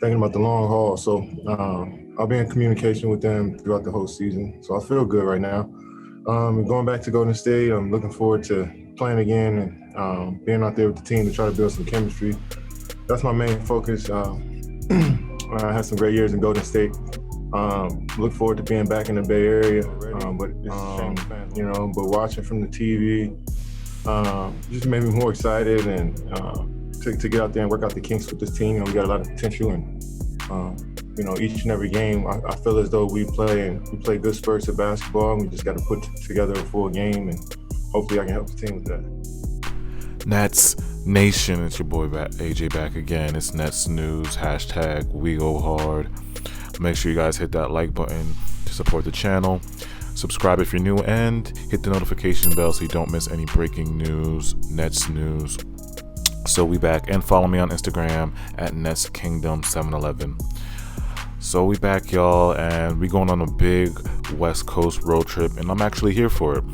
thinking about the long haul. So I'll be in communication with them throughout the whole season. So I feel good right now. Going back to Golden State, I'm looking forward to playing again and being out there with the team to try to build some chemistry. That's my main focus. I had some great years in Golden State. Look forward to being back in the Bay Area. But watching from the TV just made me more excited and to get out there and work out the kinks with this team. We got a lot of potential, and each and every game, I feel as though we play good spurts of basketball. And we just got to put together a full game, and hopefully I can help the team with that. Nets Nation, it's your boy AJ back again. It's Nets News, #We Go Hard. Make sure you guys hit that like button to support the channel. Subscribe if you're new, and hit the notification bell so you don't miss any breaking news, Nets news. So we back, and follow me on Instagram at NetsKingdom711. So we back, y'all, and we going on a big West Coast road trip, and I'm actually here for it.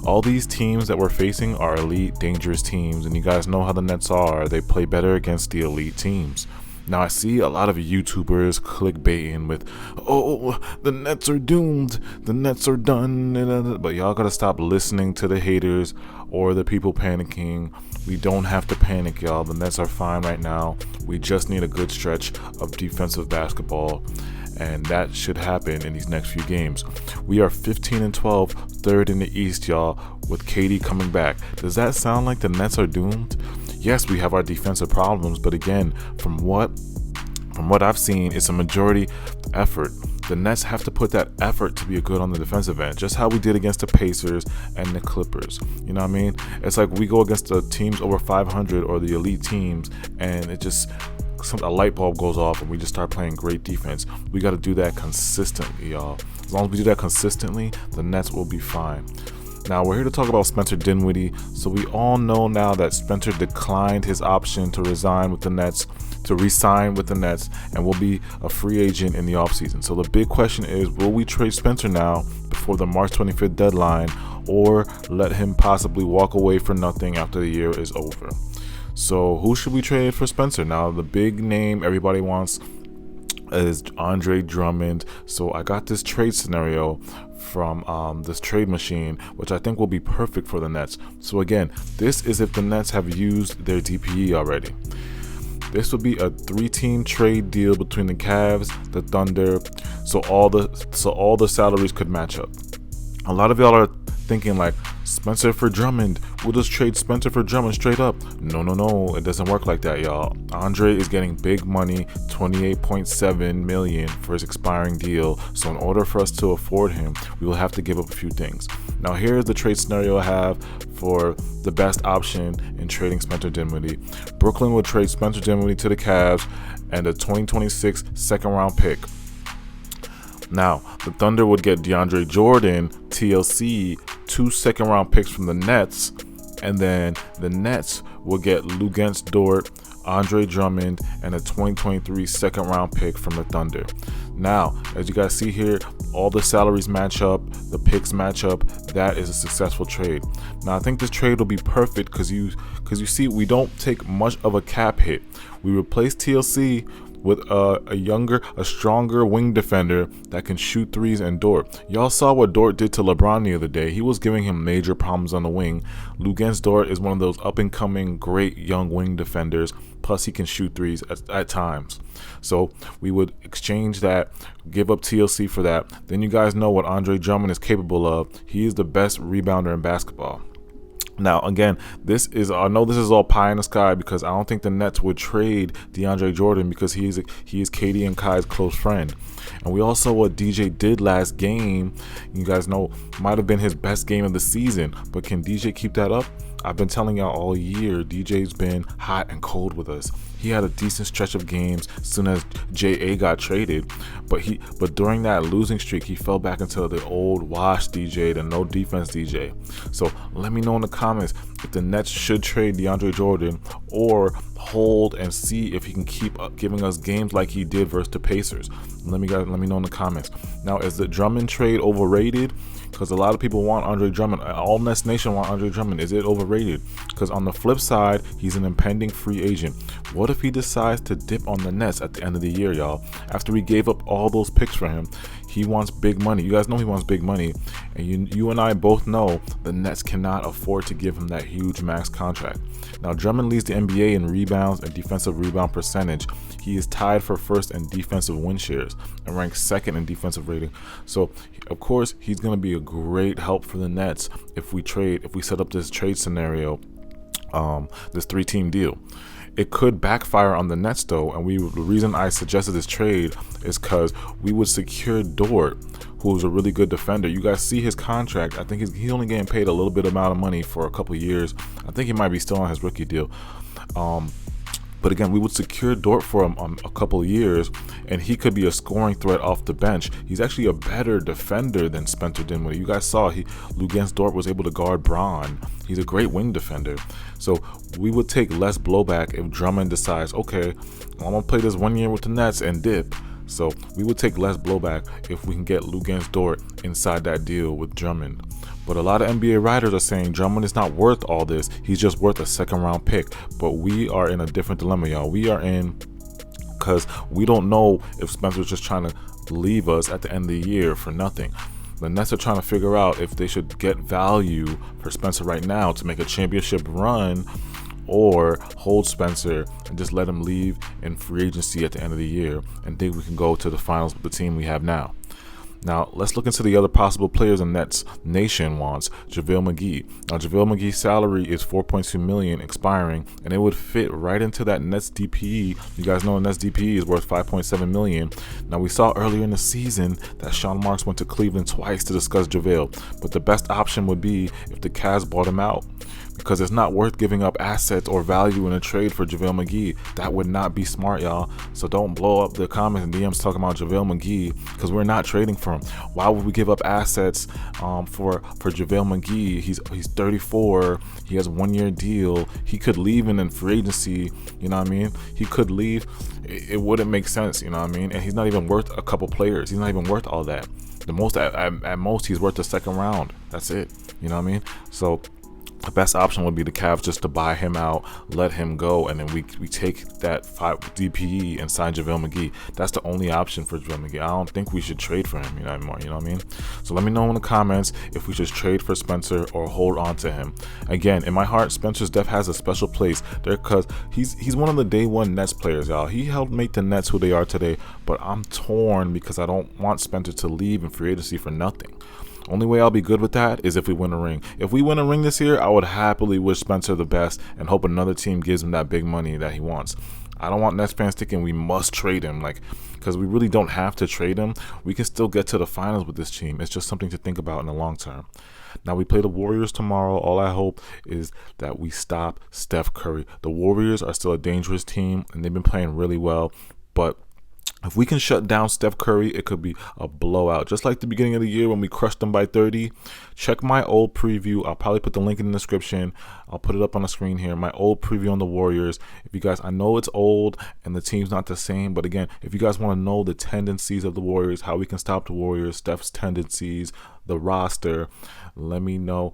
All these teams that we're facing are elite, dangerous teams, and you guys know how the Nets are. They play better against the elite teams. Now, I see a lot of YouTubers clickbaiting with, oh, the Nets are doomed, the Nets are done, but y'all gotta stop listening to the haters or the people panicking. We don't have to panic, y'all. The Nets are fine right now. We just need a good stretch of defensive basketball, and that should happen in these next few games. We are 15-12, third in the East, y'all, with KD coming back. Does that sound like the Nets are doomed? Yes, we have our defensive problems, but again, from what I've seen, it's a majority effort. The Nets have to put that effort to be good on the defensive end, just how we did against the Pacers and the Clippers. You know what I mean? It's like we go against the teams over 500 or the elite teams, and a light bulb goes off and we just start playing great defense. We got to do that consistently, y'all. As long as we do that consistently, the Nets will be fine. Now, we're here to talk about Spencer Dinwiddie. So we all know now that Spencer declined his option to re-sign with the Nets, and will be a free agent in the offseason. So the big question is, will we trade Spencer now before the March 25th deadline, or let him possibly walk away for nothing after the year is over? So who should we trade for Spencer? Now, the big name everybody wants is Andre Drummond. So I got this trade scenario from this trade machine, which I think will be perfect for the Nets. So again, this is if the Nets have used their DPE already. This would be a 3-team trade deal between the Cavs, the Thunder, so all the salaries could match up. A lot of y'all are thinking like, Spencer for Drummond, we'll just trade Spencer for Drummond straight up. No, it doesn't work like that, y'all. Andre is getting big money, $28.7 million for his expiring deal, so in order for us to afford him, we will have to give up a few things. Now, here's the trade scenario I have for the best option in trading Spencer Dinwiddie. Brooklyn would trade Spencer Dinwiddie to the Cavs and a 2026 second-round pick. Now, the Thunder would get DeAndre Jordan, TLC, 2 second-round picks from the Nets, and then the Nets will get Luguentz Dort, Andre Drummond, and a 2023 second-round pick from the Thunder. Now, as you guys see here, all the salaries match up, the picks match up. That is a successful trade. Now, I think this trade will be perfect because you see, we don't take much of a cap hit. We replace TLC with a stronger wing defender that can shoot threes, and Dort. Y'all saw what Dort did to LeBron the other day. He was giving him major problems on the wing. Luguentz Dort is one of those up-and-coming great young wing defenders, plus he can shoot threes at times. So we would exchange that, give up TLC for that. Then you guys know what Andre Drummond is capable of. He is the best rebounder in basketball. Now, again, I know this is all pie in the sky because I don't think the Nets would trade DeAndre Jordan because he is KD and Kai's close friend. And we all saw what DJ did last game. You guys know, might have been his best game of the season. But can DJ keep that up? I've been telling y'all all year, DJ's been hot and cold with us. He had a decent stretch of games as soon as JA got traded, but during that losing streak, he fell back into the old wash DJ, the no defense DJ. So let me know in the comments, if the Nets should trade DeAndre Jordan or hold and see if he can keep giving us games like he did versus the Pacers. Let me know in the comments. Now, is the Drummond trade overrated? Because a lot of people want Andre Drummond. All Nets Nation want Andre Drummond. Is it overrated? Because on the flip side, he's an impending free agent. What if he decides to dip on the Nets at the end of the year, y'all? After we gave up all those picks for him, he wants big money. You guys know he wants big money. And you and I both know the Nets cannot afford to give him that huge max contract. Now, Drummond leads the NBA in rebounds and defensive rebound percentage. He is tied for first in defensive win shares and ranks second in defensive rating. So, of course, he's going to be a great help for the Nets if we set up this trade scenario, this 3-team deal. It could backfire on the Nets, though, and the reason I suggested this trade is because we would secure Dort, who is a really good defender. You guys see his contract. I think he's only getting paid a little bit amount of money for a couple of years. I think he might be still on his rookie deal. But again, we would secure Dort for a couple of years, and he could be a scoring threat off the bench. He's actually a better defender than Spencer Dinwiddie. You guys saw against Dort was able to guard Braun. He's a great wing defender. So we would take less blowback if Drummond decides, okay, I'm going to play this 1 year with the Nets and dip. So we would take less blowback if we can get Luguentz Dort inside that deal with Drummond. But a lot of NBA writers are saying Drummond is not worth all this. He's just worth a second-round pick. But we are in a different dilemma, y'all. We are in because we don't know if Spencer's just trying to leave us at the end of the year for nothing. The Nets are trying to figure out if they should get value for Spencer right now to make a championship run, or hold Spencer and just let him leave in free agency at the end of the year and think we can go to the finals with the team we have now. Now, let's look into the other possible players the Nets Nation wants. JaVale McGee. Now, JaVale McGee's salary is $4.2 million expiring, and it would fit right into that Nets DPE. You guys know the Nets DPE is worth $5.7 million. Now, we saw earlier in the season that Sean Marks went to Cleveland twice to discuss JaVale, but the best option would be if the Cavs bought him out, because it's not worth giving up assets or value in a trade for JaVale McGee. That would not be smart, y'all. So don't blow up the comments and DMs talking about JaVale McGee, because we're not trading for him. Why would we give up assets for JaVale McGee? He's 34. He has a 1-year deal. He could leave in free agency. You know what I mean? He could leave. It wouldn't make sense. You know what I mean? And he's not even worth a couple players. He's not even worth all that. The most at most he's worth the second round. That's it. You know what I mean? So the best option would be the Cavs just to buy him out, let him go, and then we take that 5 DPE and sign JaVale McGee. That's the only option for JaVale McGee. I don't think we should trade for him anymore. You know what I mean? So let me know in the comments if we should trade for Spencer or hold on to him. Again, in my heart, Spencer's def has a special place there because he's one of the day one Nets players, y'all. He helped make the Nets who they are today, but I'm torn because I don't want Spencer to leave in free agency for nothing. Only way I'll be good with that is if we win a ring. If we win a ring this year, I would happily wish Spencer the best and hope another team gives him that big money that he wants. I don't want Nets fans thinking we must trade him, because we really don't have to trade him. We can still get to the finals with this team. It's just something to think about in the long term. Now, we play the Warriors tomorrow. All I hope is that we stop Steph Curry. The Warriors are still a dangerous team, and they've been playing really well, but if we can shut down Steph Curry, it could be a blowout. Just like the beginning of the year when we crushed them by 30. Check my old preview. I'll probably put the link in the description. I'll put it up on the screen here. My old preview on the Warriors. If you guys, I know it's old and the team's not the same, but again, if you guys want to know the tendencies of the Warriors, how we can stop the Warriors, Steph's tendencies, the roster, let me know.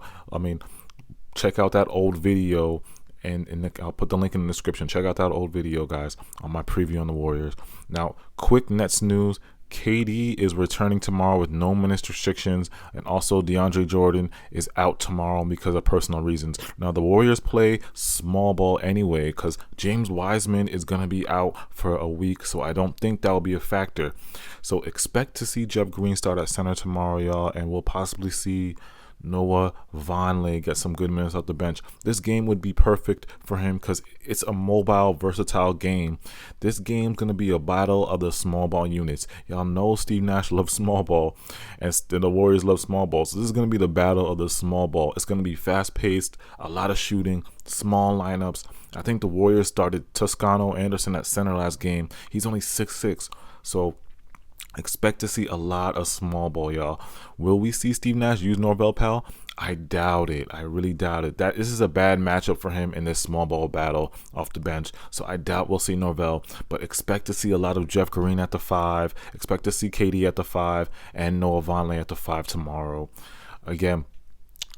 Check out that old video. And I'll put the link in the description. Check out that old video, guys, on my preview on the Warriors. Now, quick Nets news. KD is returning tomorrow with no minutes restrictions, and also DeAndre Jordan is out tomorrow because of personal reasons. Now, the Warriors play small ball anyway because James Wiseman is going to be out for a week, so I don't think that will be a factor. So expect to see Jeff Green start at center tomorrow, y'all, and we'll possibly see Noah Vonleh get some good minutes off the bench. This game would be perfect for him because it's a mobile, versatile game. This game's going to be a battle of the small ball units. Y'all know Steve Nash loves small ball, and the Warriors love small ball. So this is going to be the battle of the small ball. It's going to be fast-paced, a lot of shooting, small lineups. I think the Warriors started Toscano Anderson at center last game. He's only 6'6", so expect to see a lot of small ball, y'all. Will we see Steve Nash use Norvel Pelle? I doubt it. I really doubt it. This is a bad matchup for him in this small ball battle off the bench. So I doubt we'll see Norvel, but expect to see a lot of Jeff Green at the 5. Expect to see KD at the 5 and Noah Vonleh at the 5 tomorrow. Again,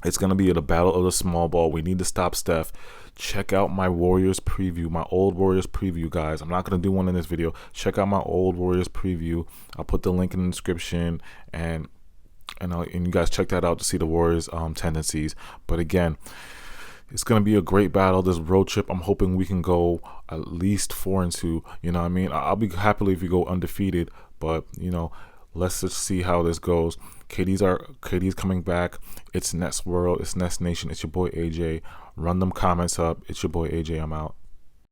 it's going to be the battle of the small ball. We need to stop Steph. Check out my Warriors preview, my old Warriors preview, guys. I'm not going to do one in this video. Check out my old Warriors preview. I'll put the link in the description, and you guys check that out to see the Warriors tendencies. But again, it's going to be a great battle. This road trip, I'm hoping we can go at least 4-2. You know what I mean? I'll be happily if we go undefeated, but, you know, let's just see how this goes. KD's coming back. It's Nets World. It's Nets Nation. It's your boy AJ. Run them comments up. It's your boy AJ. I'm out.